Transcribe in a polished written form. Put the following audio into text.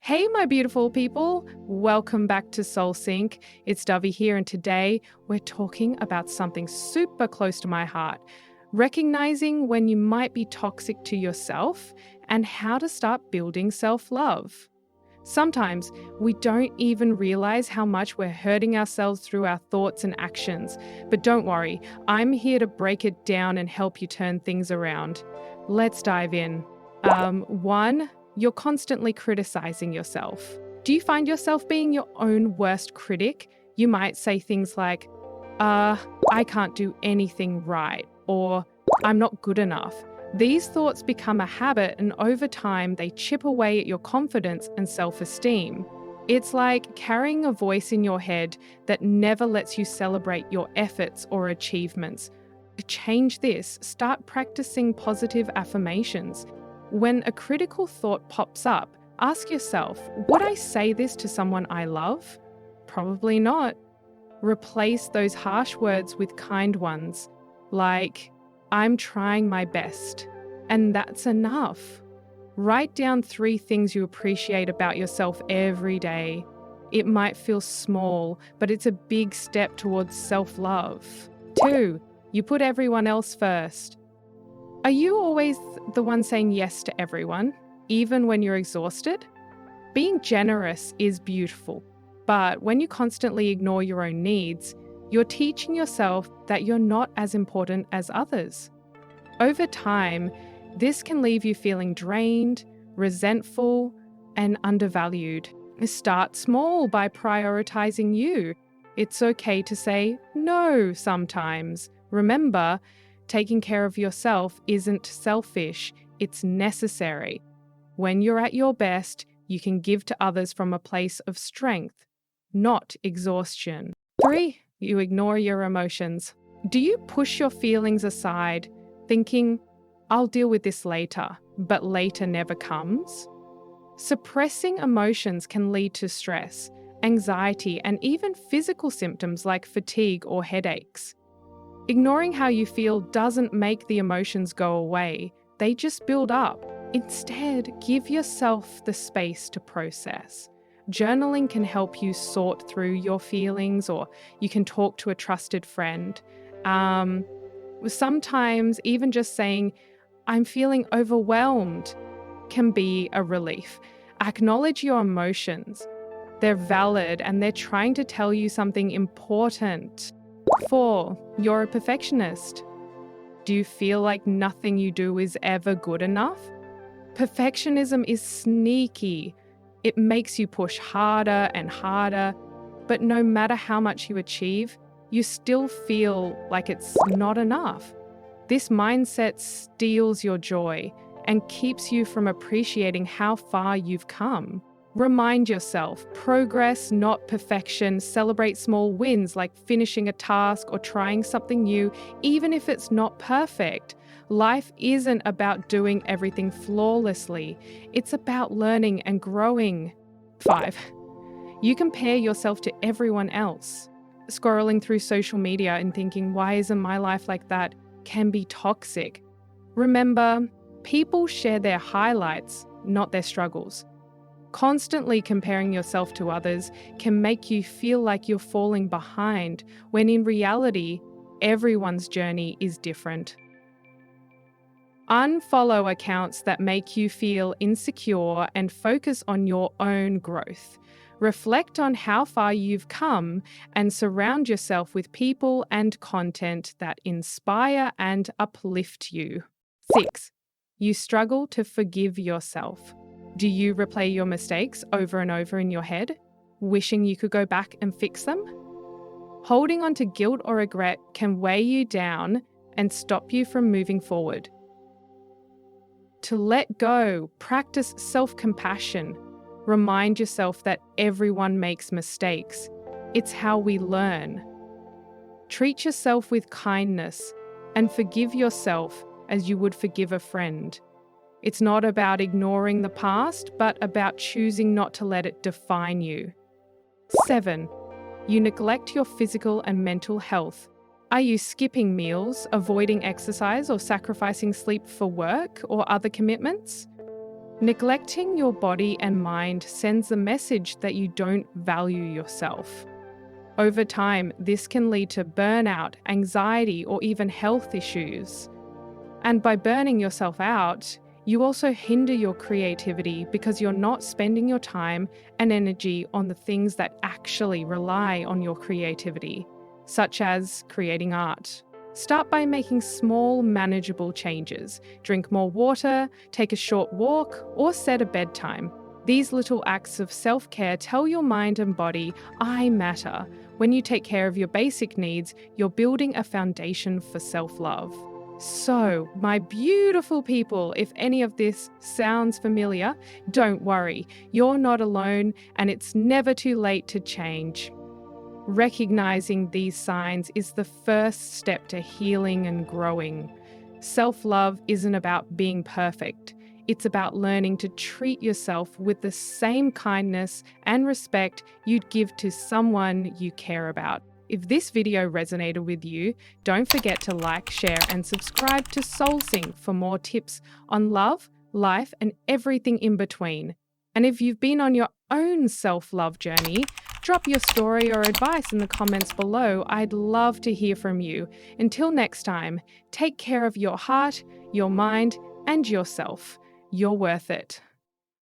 Hey, my beautiful people. Welcome back to Soul Sync. It's Dovey here, and today we're talking about something super close to my heart, recognizing when you might be toxic to yourself and how to start building self-love. Sometimes we don't even realize how much we're hurting ourselves through our thoughts and actions. But don't worry, I'm here to break it down and help you turn things around. Let's dive in. One, you're constantly criticizing yourself. Do you find yourself being your own worst critic? You might say things like, I can't do anything right, or I'm not good enough. These thoughts become a habit, and over time, they chip away at your confidence and self-esteem. It's like carrying a voice in your head that never lets you celebrate your efforts or achievements. To change this, start practicing positive affirmations. When a critical thought pops up, ask yourself, would I say this to someone I love? Probably not. Replace those harsh words with kind ones, like, I'm trying my best, and that's enough. Write down 3 things you appreciate about yourself every day. It might feel small, but it's a big step towards self-love. 2, you put everyone else first. Are you always the one saying yes to everyone, even when you're exhausted? Being generous is beautiful, but when you constantly ignore your own needs, you're teaching yourself that you're not as important as others. Over time, this can leave you feeling drained, resentful, and undervalued. Start small by prioritizing you. It's okay to say no sometimes. Remember, taking care of yourself isn't selfish, it's necessary. When you're at your best, you can give to others from a place of strength, not exhaustion. 3, you ignore your emotions. Do you push your feelings aside, thinking, I'll deal with this later, but later never comes? Suppressing emotions can lead to stress, anxiety, and even physical symptoms like fatigue or headaches. Ignoring how you feel doesn't make the emotions go away, they just build up. Instead, give yourself the space to process. Journaling can help you sort through your feelings, or you can talk to a trusted friend. Sometimes even just saying, I'm feeling overwhelmed, can be a relief. Acknowledge your emotions. They're valid and they're trying to tell you something important. 4, you're a perfectionist. Do you feel like nothing you do is ever good enough? Perfectionism is sneaky. It makes you push harder and harder, but no matter how much you achieve, you still feel like it's not enough. This mindset steals your joy and keeps you from appreciating how far you've come. Remind yourself, progress, not perfection. Celebrate small wins like finishing a task or trying something new, even if it's not perfect. Life isn't about doing everything flawlessly. It's about learning and growing. 5, you compare yourself to everyone else. Scrolling through social media and thinking, why isn't my life like that, can be toxic. Remember, people share their highlights, not their struggles. Constantly comparing yourself to others can make you feel like you're falling behind, when in reality, everyone's journey is different. Unfollow accounts that make you feel insecure and focus on your own growth. Reflect on how far you've come and surround yourself with people and content that inspire and uplift you. 6, you struggle to forgive yourself. Do you replay your mistakes over and over in your head, wishing you could go back and fix them? Holding on to guilt or regret can weigh you down and stop you from moving forward. To let go, practice self-compassion. Remind yourself that everyone makes mistakes. It's how we learn. Treat yourself with kindness and forgive yourself as you would forgive a friend. It's not about ignoring the past, but about choosing not to let it define you. 7, you neglect your physical and mental health. Are you skipping meals, avoiding exercise, or sacrificing sleep for work or other commitments? Neglecting your body and mind sends the message that you don't value yourself. Over time, this can lead to burnout, anxiety, or even health issues. And by burning yourself out, you also hinder your creativity because you're not spending your time and energy on the things that actually rely on your creativity, such as creating art. Start by making small, manageable changes. Drink more water, take a short walk, or set a bedtime. These little acts of self-care tell your mind and body, I matter. When you take care of your basic needs, you're building a foundation for self-love. So, my beautiful people, if any of this sounds familiar, don't worry. You're not alone, and it's never too late to change. Recognizing these signs is the first step to healing and growing. Self-love isn't about being perfect. It's about learning to treat yourself with the same kindness and respect you'd give to someone you care about. If this video resonated with you, don't forget to like, share, and subscribe to SoulSync for more tips on love, life, and everything in between. And if you've been on your own self-love journey, drop your story or advice in the comments below. I'd love to hear from you. Until next time, take care of your heart, your mind, and yourself. You're worth it.